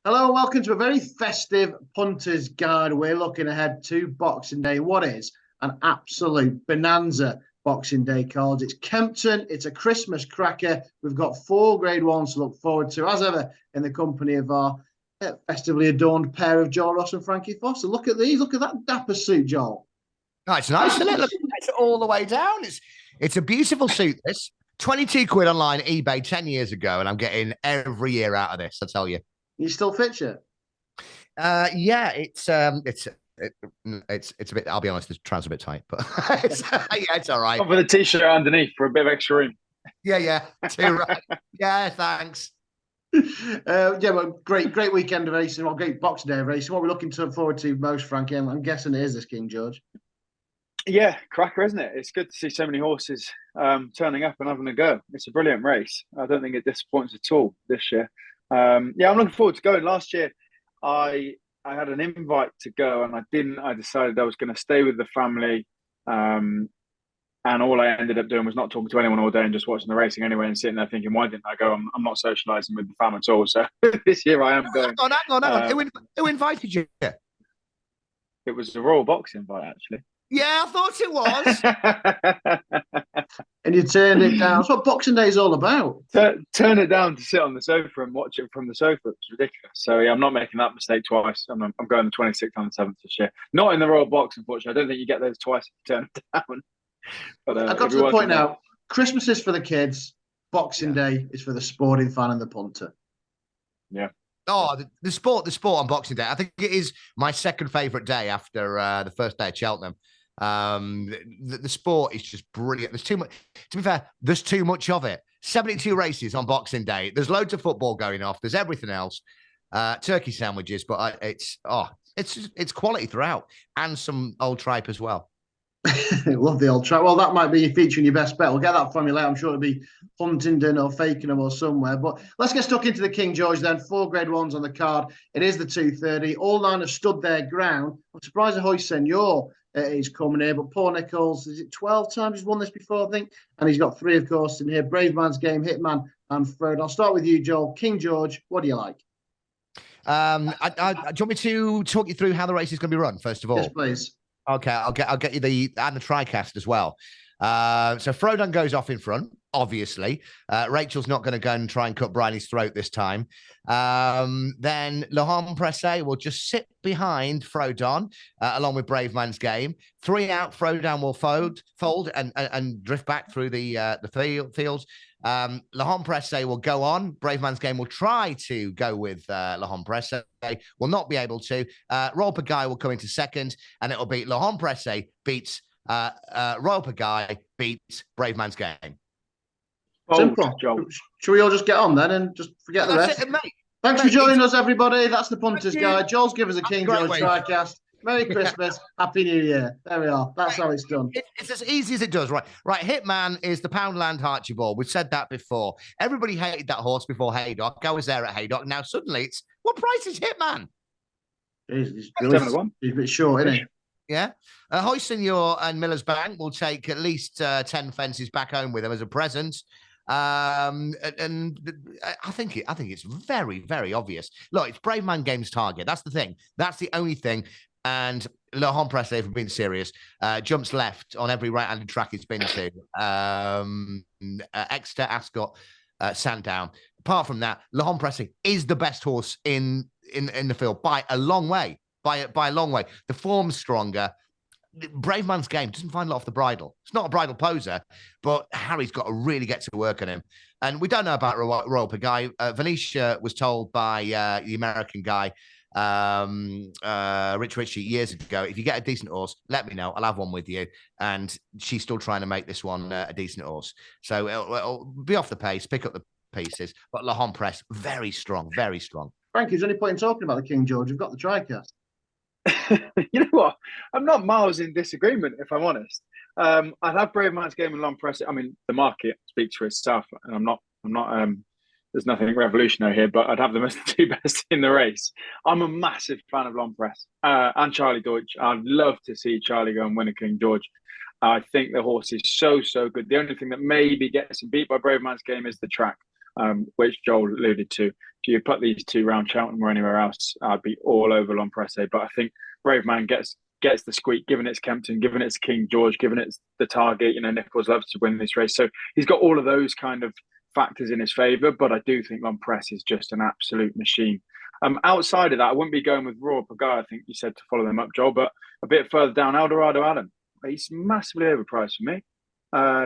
Hello and welcome to a very festive Punters guide. We're looking ahead to Boxing Day. What is an absolute bonanza Boxing Day card? It's Kempton. It's a Christmas cracker. We've got four Grade 1s to look forward to, as ever, in the company of our festively adorned pair of Joel Ross and Frankie Foster. Look at these. Look at that dapper suit, Joel. Oh, it's nice, isn't it? Look, it's all the way down. It's a beautiful suit, this. 22 quid online eBay 10 years ago, and I'm getting every year out of this, I tell you. You still fit it? Yeah, it's a bit. I'll be honest, the trousers a bit tight, but it's all right. For the t-shirt underneath for a bit of extra room. Yeah, too right. Yeah, thanks. Well, great weekend of racing. Well, great Boxing Day of racing. What we're looking forward to most, Frankie? I'm guessing it is this King George. Yeah, cracker, isn't it? It's good to see so many horses turning up and having a go. It's a brilliant race. I don't think it disappoints at all this year. I'm looking forward to going. Last year, I had an invite to go and I didn't. I decided I was going to stay with the family, and all I ended up doing was not talking to anyone all day and just watching the racing anyway and sitting there thinking, why didn't I go? I'm not socialising with the fam at all. So this year I am going. Hang on. Who invited you? It was the Royal Box invite, actually. Yeah, I thought it was. And you turned it down. That's what Boxing Day is all about. Turn it down to sit on the sofa and watch it from the sofa. It's ridiculous. So yeah, I'm not making that mistake twice. I'm going the 26th and the 7th this year. Not in the Royal Box, unfortunately. I don't think you get those twice if you turn it down. But I've got to the point now. Christmas is for the kids. Boxing Day is for the sporting fan and the punter. Yeah. Oh, the sport on Boxing Day. I think it is my second favourite day after the first day at Cheltenham. The sport is just brilliant. There's too much. To be fair, there's too much of it. 72 races on Boxing Day. There's loads of football going off. There's everything else. Turkey sandwiches, but it's quality throughout, and some old tripe as well. Love the old tripe. Well, that might be featuring your best bet. We'll get that from you later. I'm sure it'll be Huntingdon or Fakenham or somewhere. But let's get stuck into the King George then. Four Grade 1s on the card. It is the 2:30. All nine have stood their ground. I'm surprised Hoist Senor is coming here, but Paul Nichols, is it 12 times he's won this before, I think? And he's got three, of course, in here. Brave Man's Game, Hitman, and Fred. I'll start with you, Joel. King George, what do you like? Do you want me to talk you through how the race is going to be run, first of all? Yes, please. Okay, I'll get you the TriCast as well. So Frodon goes off in front, obviously. Rachel's not going to go and try and cut Briley's throat this time. Then Le Homme Presse will just sit behind Frodon, along with Brave Man's Game. Three out, Frodon will fold and drift back through the fields. Le Homme Presse will go on. Brave Man's Game will try to go with Le Homme Presse. Will not be able to. Royal Pagaille will come into second, and it'll be Le Homme Presse beats Royal Pagaille beats Brave Man's Game. Simple. Should we all just get on then and just forget the rest? Thanks for joining us, everybody. That's the Punters Guide. Joel's given us a King George TriCast. Merry Christmas. Happy New Year. There we are. That's how it's done. It's as easy as it does, right? Right, Hitman is the Poundland Archibald. We've said that before. Everybody hated that horse before Haydock. I was there at Haydock. Now suddenly it's, what price is Hitman? He's a bit short, isn't he? Yeah. Hoist Senor and Miller's Bank will take at least 10 fences back home with them as a present. And I think it's very, very obvious. Look, it's Brave Man Game's target. That's the thing. That's the only thing. And Le Homme Presse, if we're being serious, jumps left on every right-handed track it's been to. Exeter, Ascot, Sandown. Apart from that, Le Homme Presse is the best horse in the field by a long way. By a long way. The form's stronger. Brave Man's Game doesn't find it off the bridle. It's not a bridle poser, but Harry's got to really get to work on him. And we don't know about Royal Pagaille. Venetia was told by the American guy, Rich Ritchie, years ago, if you get a decent horse, let me know. I'll have one with you. And she's still trying to make this one a decent horse. So it'll be off the pace, pick up the pieces. But La Homme Presse, very strong, very strong. Frankie, is there any point in talking about the King George? We've got the TriCast. You know what? I'm not miles in disagreement, if I'm honest. I'd have Brave Man's Game and Long Press. I mean, the market speaks for itself, and I'm not. There's nothing revolutionary here, but I'd have them as the two best in the race. I'm a massive fan of Long Press and Charlie Deutsch. I'd love to see Charlie go and win a King George. I think the horse is so good. The only thing that maybe gets him beat by Brave Man's Game is the track. which Joel alluded to. If you put these two round Cheltenham or anywhere else, I'd be all over Lompresse. But I think Brave Man gets the squeak, given it's Kempton, given it's King George, given it's the target. Nichols loves to win this race. So he's got all of those kind of factors in his favour. But I do think Lompresse is just an absolute machine. Outside of that, I wouldn't be going with Royal Pagaya. I think you said to follow them up, Joel. But a bit further down, Eldorado Adam. He's massively overpriced for me.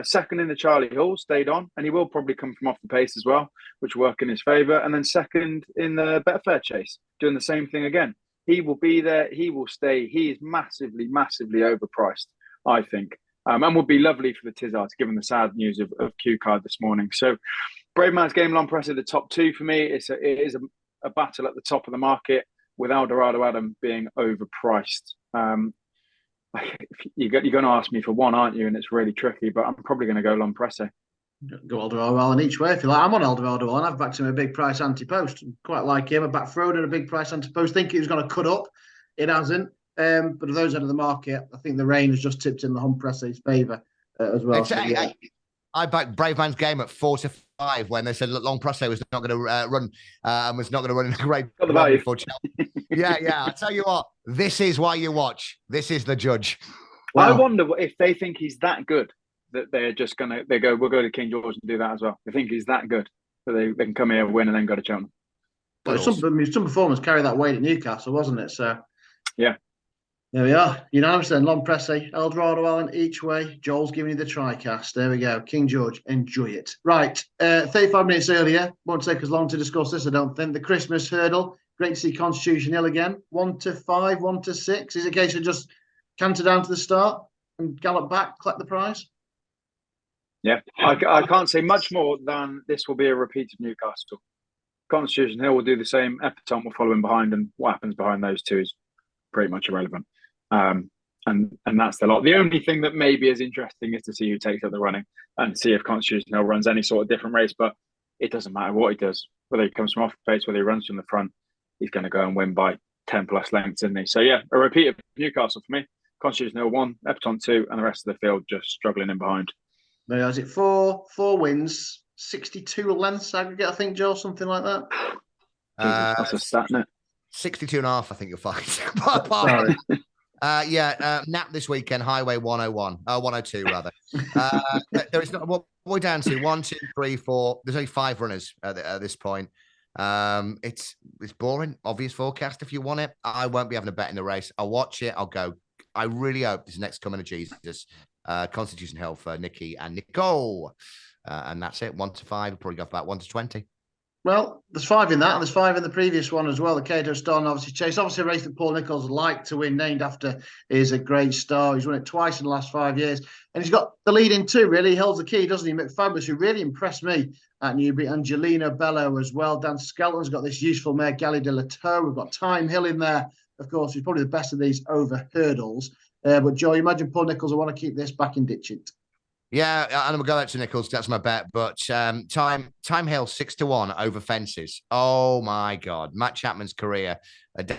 Second in the Charlie Hall, stayed on, and he will probably come from off the pace as well, which will work in his favour. And then second in the Betfred chase, doing the same thing again. He will be there. He will stay. He is massively, massively overpriced, I think. And would be lovely for the Tizzards, given the sad news of Q Card this morning. So Brave Man's Game, Lompresse, the top two for me. It is a battle at the top of the market with Eldorado Adam being overpriced. You're going to ask me for one, aren't you? And it's really tricky, but I'm probably going to go Lompresse. Go Eldorado Allen each way if you like. I'm on Eldorado Allen. I've backed him a big price anti-post. Quite like him. I backed Froden a big price anti-post. Think he was going to cut up. It hasn't. But of those end of the market, I think the rain has just tipped in the Lompresse's favour as well. Exactly. So, yeah. I backed Brave Man's Game at 4-5 when they said Lompresse was not going to run and was not going to run in a great run for Chelsea. Yeah. I tell you what, this is why you watch. This is the judge. Wow. I wonder if they think he's that good that they're just going to, we'll go to King George and do that as well. They think he's that good that they can come here, win, and then go to Cheltenham. Well, some performers carry that weight at Newcastle, wasn't it? So, yeah. There we are. Unanimous then. Lompresse, Eldorado Allen each way. Joel's giving you the tri-cast. There we go. King George, enjoy it. Right. 35 minutes earlier. Won't take us long to discuss this, I don't think. The Christmas hurdle. Great to see Constitution Hill again. 1-5, 1-6. Is it a case of just canter down to the start and gallop back, collect the prize? Yeah. I can't say much more than this will be a repeat of Newcastle. Constitution Hill will do the same. Epatante will follow in behind, and what happens behind those two is pretty much irrelevant. And that's the lot. The only thing that maybe is interesting is to see who takes up the running and see if Constitution Hill runs any sort of different race. But it doesn't matter what he does, whether he comes from off the pace, whether he runs from the front, he's going to go and win by 10 plus lengths, isn't he? So yeah, a repeat of Newcastle for me. Constitution Hill 1, Epatante 2, and the rest of the field just struggling in behind. There is it. Four wins, 62 lengths aggregate, I think, Joe, something like that. That's a stat, isn't it? 62.5, I think you'll find. Sorry. Nap this weekend, Highway 101, 102 rather. There is not. What we're down to 1, 2, 3, 4. There's only 5 runners at this point. It's boring. Obvious forecast. If you want it, I won't be having a bet in the race. I'll watch it. I'll go. I really hope this next coming of Jesus. Constitution Hill for Nikki and Nicole, and that's it. 1-5. I'll probably go for about 1-20. Well, there's 5 in that, and there's 5 in the previous one as well. The Cato Star, obviously chase. Obviously, a race that Paul Nicholls liked to win, named after his a great star. He's won it twice in the last 5 years, and he's got the lead in 2. Really, he holds the key, doesn't he? McFabulous, who really impressed me at Newbury. Angelina Bello as well. Dan Skelton's got this useful mare, Gally de la Toe. We've got Time Hill in there, of course. He's probably the best of these over hurdles. But Joe, you imagine Paul Nicholls will want to keep this back in Ditchit. Yeah, and I'm gonna go out to Nicholls. That's my bet. But Time Hill 6-1 over fences. Oh my God, Matt Chapman's career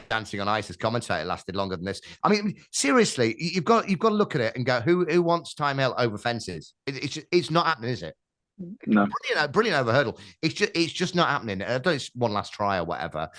dancing on ice as commentator lasted longer than this. I mean, seriously, you've got to look at it and go, who wants Time Hill over fences? It's not happening, is it? No, brilliant over hurdle. It's just not happening. I don't. It's one last try or whatever.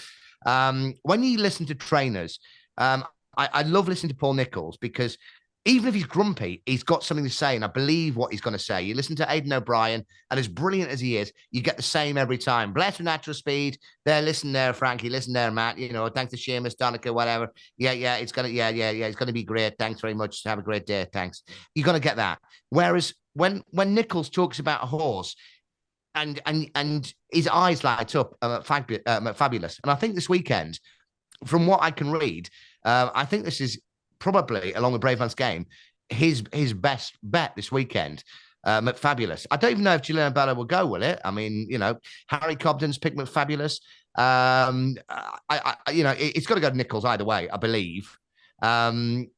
When you listen to trainers, I love listening to Paul Nicholls because even if he's grumpy, he's got something to say, and I believe what he's going to say. You listen to Aidan O'Brien, and as brilliant as he is, you get the same every time. Bless with natural speed. There, listen there, Frankie. Listen there, Matt. Thanks to Seamus, Donica, whatever. Yeah. It's gonna, It's gonna be great. Thanks very much. Have a great day. Thanks. You're gonna get that. Whereas when Nicholls talks about a horse, and his eyes light up, fabulous. And I think this weekend, from what I can read, I think this is probably, along with Brave Man's Game, his best bet this weekend. McFabulous. I don't even know if Julian Bella will go, will it? I mean, Harry Cobden's picked McFabulous. It's got to go to Nicholls either way, I believe. And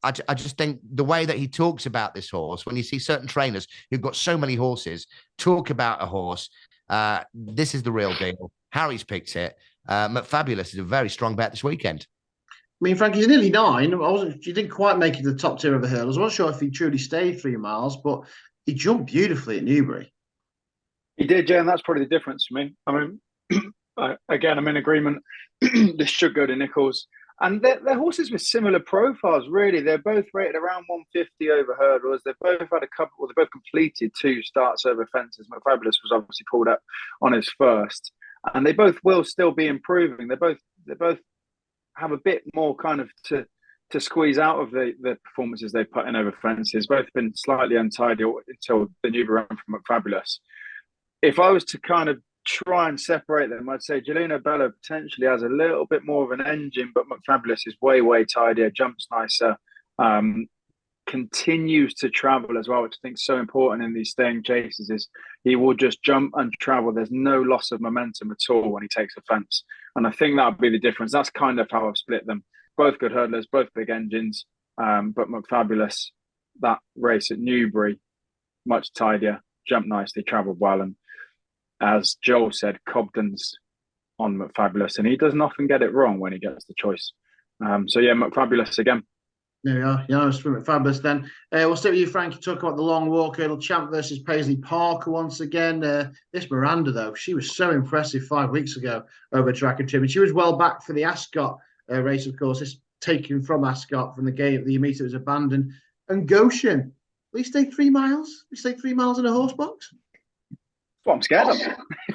I just think the way that he talks about this horse, when you see certain trainers who've got so many horses talk about a horse, this is the real deal. Harry's picked it. McFabulous is a very strong bet this weekend. I mean, Frankie, he's nearly 9. He didn't quite make it to the top tier of the hurdles. I wasn't sure if he truly stayed 3 miles, but he jumped beautifully at Newbury. He did, yeah, and that's probably the difference for me. I mean, again, I'm in agreement. This should go to Nichols. And they're horses with similar profiles, really. They're both rated around 150 over hurdles. They've both had a couple, well, they both completed 2 starts over fences. McFabulous was obviously pulled up on his first. And they both will still be improving. They both have a bit more kind of to squeeze out of the performances they put in over fences. Both been slightly untidy until the new run from McFabulous. If I was to kind of try and separate them, I'd say Jelena Bella potentially has a little bit more of an engine, but McFabulous is way, way tidier, jumps nicer, continues to travel as well, which I think is so important in these staying chases. Is he will just jump and travel. There's no loss of momentum at all when he takes a fence. And I think that would be the difference. That's kind of how I've split them. Both good hurdlers, both big engines, but McFabulous, that race at Newbury, much tidier, jumped nicely, travelled well, and as Joel said, Cobden's on McFabulous, and he doesn't often get it wrong when he gets the choice. So yeah, McFabulous again. There we are. Yeah, it's from McFabulous then. We'll start with you, Frankie. Talk about the long walk hurdle champ versus Paisley Parker once again. This Miranda, though, she was so impressive 5 weeks ago over track and trim. She was well back for the Ascot race, of course. It's taken from Ascot from the game. The meter was abandoned. And Goshen, will he stay 3 miles? Will he stay 3 miles in a horse box? That's what I'm scared of.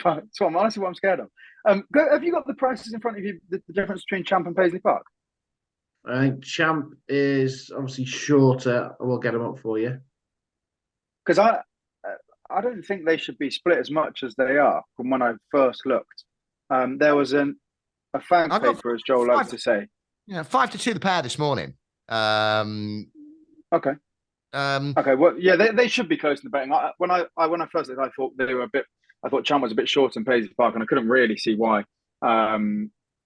That's honestly what I'm scared of. Have you got the prices in front of you, the difference between Champ and Paisley Park? I think Champ is obviously shorter. We'll get them up for you. Because I don't think they should be split as much as they are from when I first looked. There was a fan paper, as Joel likes to say. Yeah, 5-2 the pair this morning. Okay. Okay. Well, yeah, they should be close in the betting. When I first looked, I thought they were a bit. I thought Champ was a bit short in Paisley Park, and I couldn't really see why.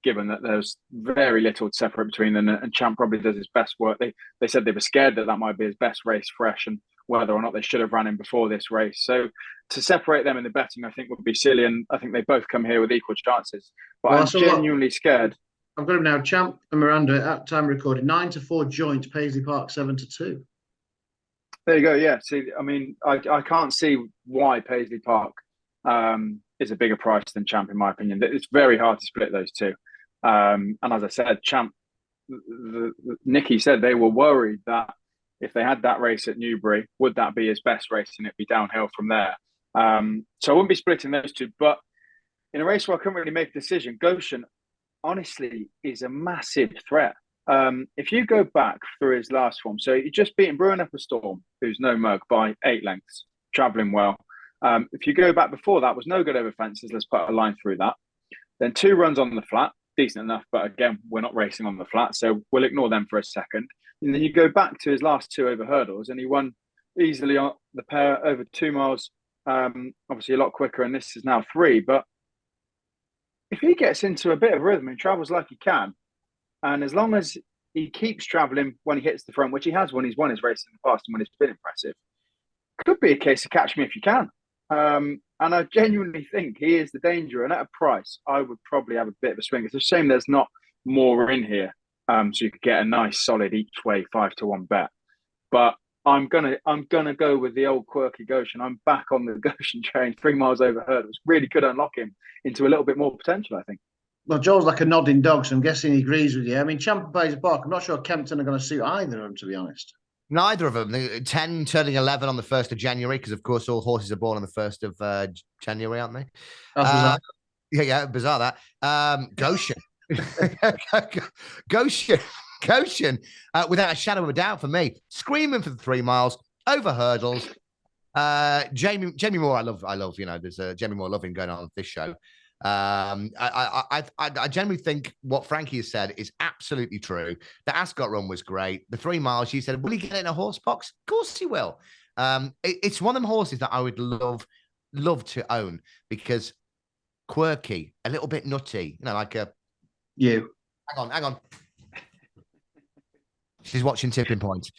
Given that there's very little separate between them, and Champ probably does his best work. They said they were scared that might be his best race fresh, and whether or not they should have ran him before this race. So to separate them in the betting, I think would be silly, and I think they both come here with equal chances. But I'm genuinely scared. I've got him now. Champ and Miranda at time recorded 9-4 joint. Paisley Park 7-2. There you go. Yeah. See, I mean, I can't see why Paisley Park is a bigger price than Champ, in my opinion. It's very hard to split those two. And as I said, Champ, Nicky said they were worried that if they had that race at Newbury, would that be his best race and it'd be downhill from there? So I wouldn't be splitting those two. But in a race where I couldn't really make a decision, Goshen honestly is a massive threat. If you go back through his last form, so he just beaten Brewing Up a Storm, who's no mug, by 8 lengths, travelling well. If you go back before that, was no good over fences. Let's put a line through that. Then 2 runs on the flat, decent enough, but again, we're not racing on the flat, so we'll ignore them for a second. And then you go back to his last 2 over hurdles, and he won easily on the pair over 2 miles, obviously a lot quicker, and this is now 3. But if he gets into a bit of rhythm and travels like he can, and as long as he keeps travelling when he hits the front, which he has when he's won his race in the past and when it's been impressive, could be a case of catch me if you can. And I genuinely think he is the danger. And at a price, I would probably have a bit of a swing. It's a shame there's not more in here, so you could get a nice solid each way 5-1 bet. But I'm gonna go with the old quirky Goshen. I'm back on the Goshen train. 3 miles over hurdles really could unlock him into a little bit more potential, I think. Well, Joel's like a nodding dog, so I'm guessing he agrees with you. I mean, Champ and Paisley Park, I'm not sure Kempton are going to suit either of them, to be honest. Neither of them. 10 turning 11 on the 1st of January, because, of course, all horses are born on the 1st of January, aren't they? That's bizarre. Yeah, bizarre that. Goshen. Goshen, without a shadow of a doubt for me. Screaming for the 3 miles, over hurdles. Jamie Moore, I love, you know, there's a Jamie Moore loving going on this show. I generally think what Frankie has said is absolutely true. The Ascot run was great. The 3 miles, she said, will he get in a horse box? Of course he will. It's one of them horses that I would love to own, because quirky, a little bit nutty, you know, like a... You. Hang on. She's watching Tipping Point.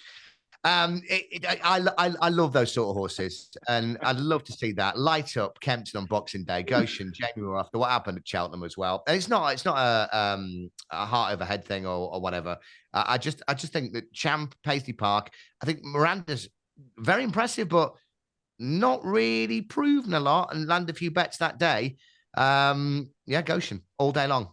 I love those sort of horses, and I'd love to see that light up Kempton on Boxing Day. Goshen, Jamie Moore, after what happened at Cheltenham as well. And it's not a heart over head thing or whatever. I just think that Champ, Paisley Park, I think Miranda's very impressive, but not really proven a lot and landed a few bets that day. Goshen all day long.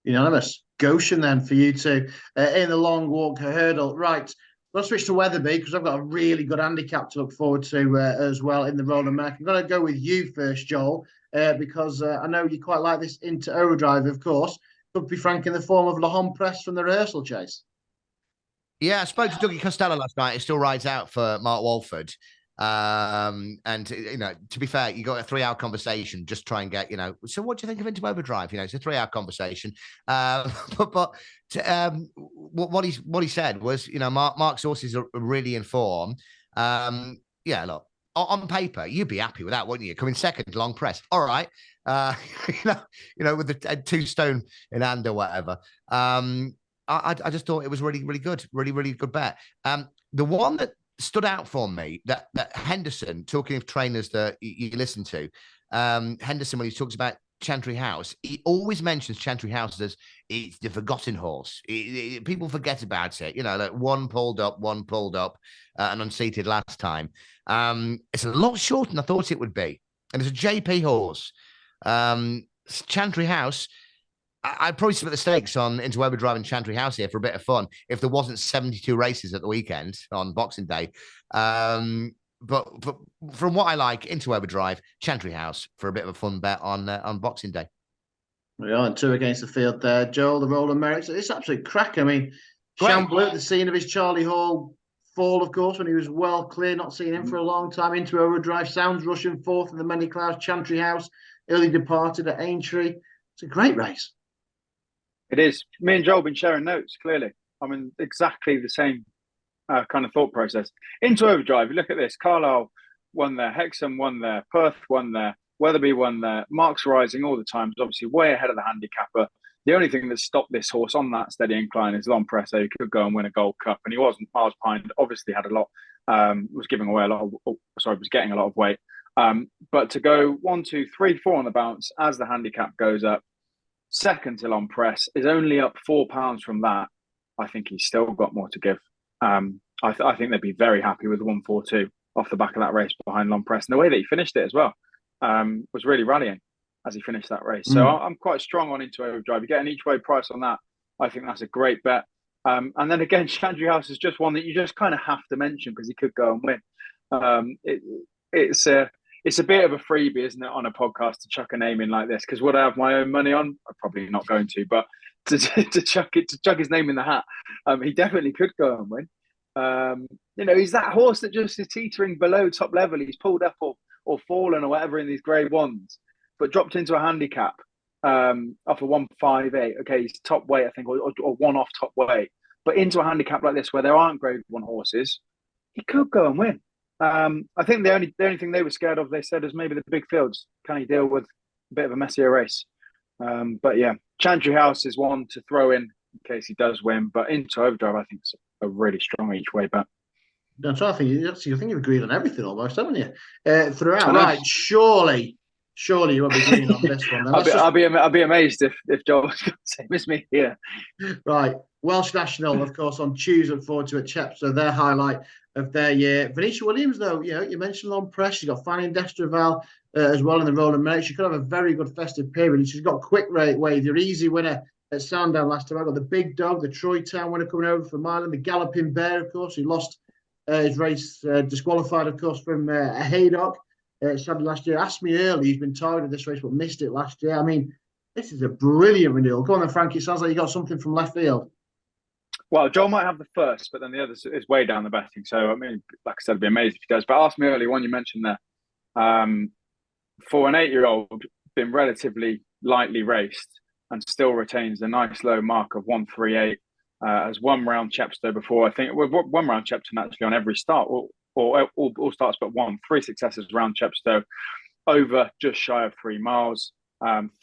Unanimous. Goshen then for you two in the long walk hurdle. Right. Let's switch to Wetherby because I've got a really good handicap to look forward to as well in the Royal America. I'm going to go with you first, Joel, because I know you quite like this into overdrive, of course. Could be Frank in the form of La Press from the rehearsal chase. Yeah, I spoke to Dougie Costello last night. It still rides out for Mark Walford. And to be fair, you got a 3-hour conversation, just try and get, so what do you think of Into Overdrive? It's a 3-hour conversation. But what he said was, Mark's horses are really in form. Look, on paper, you'd be happy with that, wouldn't you? Coming second, long press. All right. With the 2 stone in hand or whatever. I just thought it was really, really good. Really, really good bet. The one that stood out for me, that Henderson, talking of trainers that you listen to, Henderson, when he talks about Chantry House, he always mentions Chantry House as it's the forgotten horse. People forget about it. Like one pulled up, and unseated last time. It's a lot shorter than I thought it would be. And it's a JP horse. Chantry House, I'd probably split the stakes on Into Overdrive and Chantry House here for a bit of fun if there wasn't 72 races at the weekend on Boxing Day. But from what I like, Into Overdrive, Chantry House for a bit of a fun bet on Boxing Day. We are 2 against the field there. Joel, the Royal America. It's absolute crack. I mean, Chamblou at the scene of his Charlie Hall fall, of course, when he was well clear, not seeing him for a long time. Into Overdrive, Sounds rushing fourth in the Many Clouds, Chantry House, early departed at Aintree. It's a great race. It is. Me and Joel have been sharing notes, clearly. I mean, exactly the same kind of thought process. Into Overdrive, you look at this. Carlisle won there. Hexham won there. Perth won there. Wetherby won there. Mark's rising all the time. He's obviously way ahead of the handicapper. The only thing that stopped this horse on that steady incline is Long Press. So he could go and win a Gold Cup. And he wasn't miles behind. Obviously had a lot, was giving away a lot of, was getting a lot of weight. But to go 1, 2, 3, 4 on the bounce as the handicap goes up, second to Long Press is only up £4 from that. I think he's still got more to give. I think they'd be very happy with the 1-4-2 off the back of that race behind Long Press. And the way that he finished it as well was really rallying as he finished that race. So I'm quite strong on Into Overdrive. You get an each way price on that. I think that's a great bet. And then again, Chantry House is just one that you just kind of have to mention because he could go and win. It's a bit of a freebie, isn't it, on a podcast to chuck a name in like this? Because would I have my own money on? I'm probably not going to, but to chuck his name in the hat, he definitely could go and win. He's that horse that just is teetering below top level. He's pulled up or fallen or whatever in these grade ones, but dropped into a handicap off a 158. Okay, he's top weight, I think, or one off top weight, but into a handicap like this where there aren't grade 1 horses, he could go and win. I think the only thing they were scared of, they said, is maybe the big fields. Can he deal with a bit of a messier race? But yeah, Chantry House is one to throw in case he does win. But Into Overdrive, I think, is a really strong each way bet. I'm trying to think. You think you've agreed on everything almost, haven't you? Throughout, right? Surely you won't be agreeing on this one. Then. I'll be amazed if Joel's got the same as me here. Right, Welsh National, of course, on Tuesday. Look forward to it. Chepstow, their highlight of their year. Venetia Williams, though, you mentioned Long Press. She's got Fanny and Destraval as well in the Royal America. She could have a very good festive period. And she's got Quick Rate Wave, your easy winner at Sandown last time. I got the Big Dog, the Troy Town winner coming over from Ireland, the Galloping Bear, of course. He lost his race, disqualified, of course, from a Haydock. Sadly last year. Asked Me Early, he's been targeted this race but missed it last year. I mean, this is a brilliant renewal. Go on then, Frankie. It sounds like you got something from left field. Well, Joel might have the first, but then the other is way down the betting. So, I mean, like I said, I'd be amazed if he does. But Ask Me Early, one you mentioned there, for an 8-year-old, been relatively lightly raced and still retains a nice low mark of 138. Has won round Chepstow before. I think one round Chepstow actually on every start, or all starts but one. 3 successes round Chepstow, over just shy of 3 miles.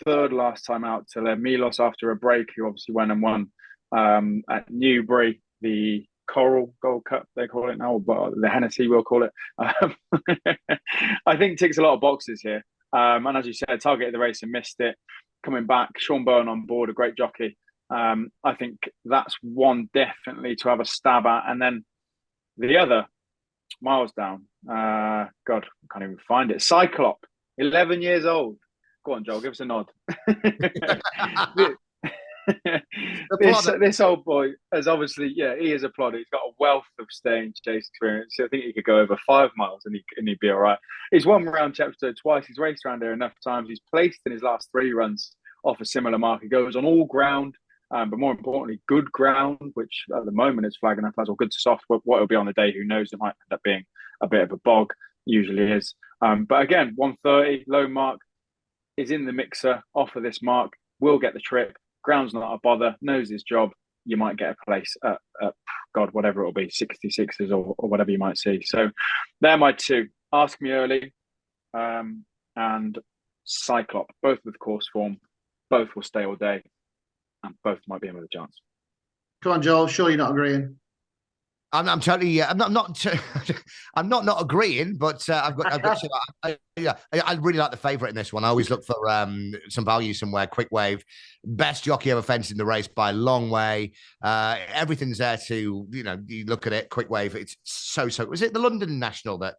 Third last time out to Milos after a break, who obviously went and won at Newbury, the Coral Gold Cup, they call it now, but the Hennessy we'll call it. I think ticks a lot of boxes here. And as you said, targeted the race and missed it. Coming back, Sean Bowen on board, a great jockey. I think that's one definitely to have a stab at. And then the other, miles down, God, I can't even find it. Cyclop, 11 years old. Go on, Joel, give us a nod. This old boy has obviously, he is a plodder. He's got a wealth of staying chase experience. I think he could go over 5 miles and he'd be all right. He's won around Chepstow twice. He's raced around here enough times. He's placed in his last 3 runs off a similar mark. He goes on all ground, but more importantly, good ground, which at the moment is flagging up as well. Good to soft. What it'll be on the day, who knows? It might end up being a bit of a bog. Usually is. But again, 130 low mark is in the mixer. Off of this mark, will get the trip. Ground's not a bother. Knows his job. You might get a place at God, whatever it'll be, 66s or whatever you might see. So they're my 2. Ask Me Early and Cyclop, both with course form. Both will stay all day, and both might be in with a chance. Come on, Joel. Sure, you're not agreeing. I'm totally. I'm not. I'm not agreeing, but I've got. I really like the favourite in this one. I always look for some value somewhere. Quick Wave, best jockey ever fenced in the race by a long way. Everything's there to you look at it. Quick Wave. It's so. Was it the London National that?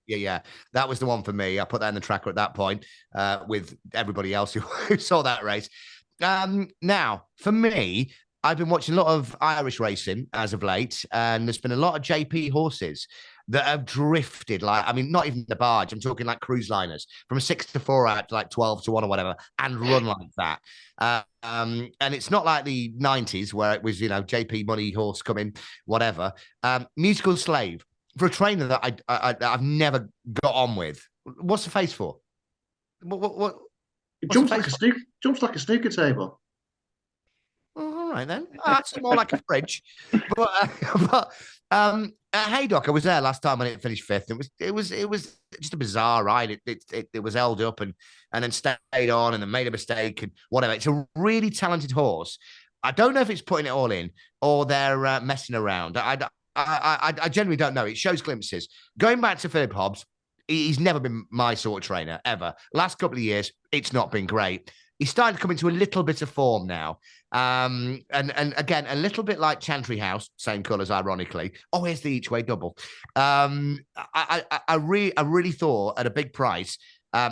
Yeah. That was the one for me. I put that in the tracker at that point with everybody else who saw that race. Now, for me, I've been watching a lot of Irish racing as of late, and there's been a lot of JP horses that have drifted. Not even the barge. I'm talking like cruise liners from a 6-4 out to like 12-1 or whatever, and run like that. And it's not like the 90s where it was, JP money horse coming, whatever. Musical Slave for a trainer that I've never got on with. What's the face for? What? It jumps like a snooker table. All right then. That's more like a fridge. But Haydock, I was there last time when it finished 5th. It was just a bizarre ride. It was held up and then stayed on and then made a mistake and whatever. It's a really talented horse. I don't know if it's putting it all in or they're messing around. I genuinely don't know. It shows glimpses. Going back to Philip Hobbs, he's never been my sort of trainer ever. Last couple of years, it's not been great. He's starting to come into a little bit of form now. And again, a little bit like Chantry House, same colours, ironically. Oh, here's the each way double. I really thought at a big price,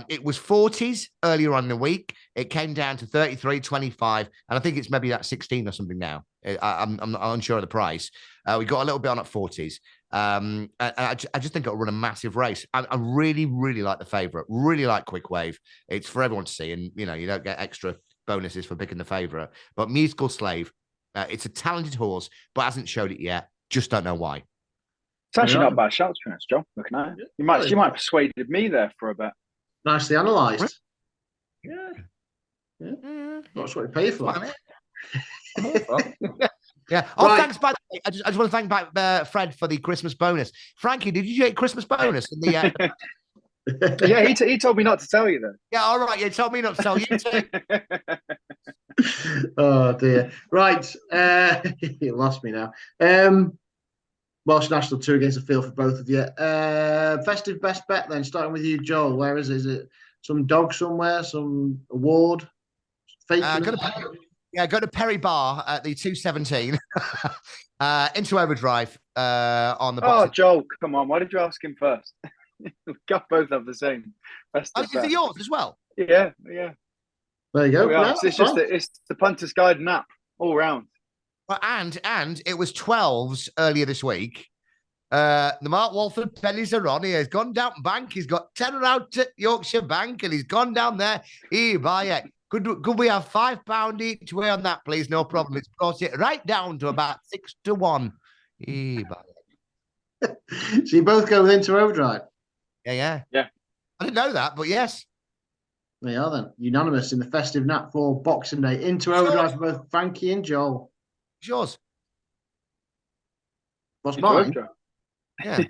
it was 40s earlier on in the week. It came down to 33.25, and I think it's maybe at 16 or something now. I'm unsure of the price. We got a little bit on at 40s. I just think it'll run a massive race. I really, really like the favourite. Really like Quick Wave. It's for everyone to see, and you don't get extra bonuses for picking the favourite. But Musical Slave, it's a talented horse, but hasn't showed it yet. Just don't know why. It's actually not a bad shout, to be honest, John. Looking at it, you might have persuaded me there for a bit. Nicely analysed. Yeah. That's what you pay for. Yeah. Oh, right. Thanks. By the way, I just want to thank back Fred for the Christmas bonus. Frankie, did you get Christmas bonus in the? Yeah, he told me not to tell you then. Yeah, all right. You told me not to tell you too. Oh dear. Right. You lost me now. Welsh National 2 against a field for both of you. Festive best bet then, starting with you, Joel. Where is it? Is it some dog somewhere? Some award? Go to Perry Bar at the 217 into Overdrive on the box. Oh, Joel, come on. Why did you ask him first? We both have the same. Is it yours as well? Yeah. There you go. Yeah, it's the Punters Guide nap all round. Well, and it was 12s earlier this week. The Mark Walford pennies are on. He has gone down bank. He's got 10 out at Yorkshire Bank, and he's gone down there. Buy it. Could we have £5 each way on that, please? No problem. It's brought it right down to about 6-1. Buy it. So you both go with Into Overdrive? Yeah. I didn't know that, but yes. They are then unanimous in the festive nap for Boxing Day. Into Overdrive for both Frankie and Joel. It's yours. What's mine? Yeah.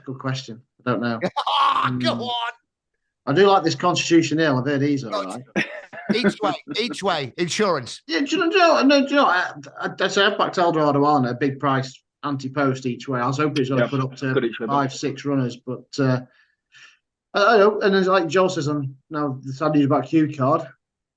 Good question. I don't know. Go on. I do like this Constitution Hill. I've heard he's all right. Each way. Insurance. Yeah, do you know, I've backed Eldorado on at a big price anti-post each way. I was hoping it's going to put up to 5-6 runners, but I don't know. And then, like Joel says, I'm now the sad news about Q card.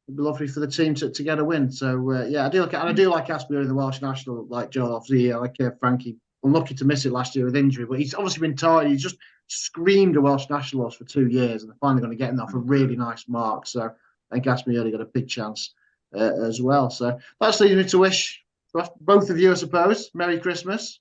It'd be lovely for the team to get a win. So I do like Ask Me Early, the Welsh National, like Joel. Obviously, I like Frankie unlucky to miss it last year with injury, but he's obviously been tired. He's just screamed a Welsh national horse for 2 years, and they're finally going to get him off a really nice mark. So I think Asmioli got a big chance as well. So that's leading me to wish both of you, I suppose, Merry Christmas.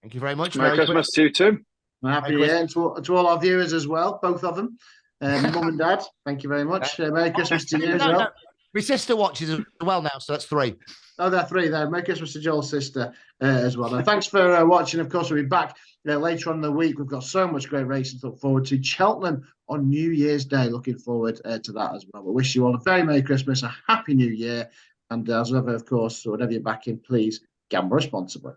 Thank you very much. Merry Christmas to you too. Happy New Year to all our viewers as well, both of them. Mum and Dad, thank you very much. Merry Christmas to you as well. No. My sister watches as well now, so that's 3. Oh, there are 3 there. Merry Christmas to Joel's sister as well. Now, thanks for watching. Of course, we'll be back later on in the week. We've got so much great racing to look forward to. Cheltenham on New Year's Day. Looking forward to that as well. But wish you all a very Merry Christmas, a Happy New Year. And as ever, of course, whatever you're back in, please gamble responsibly.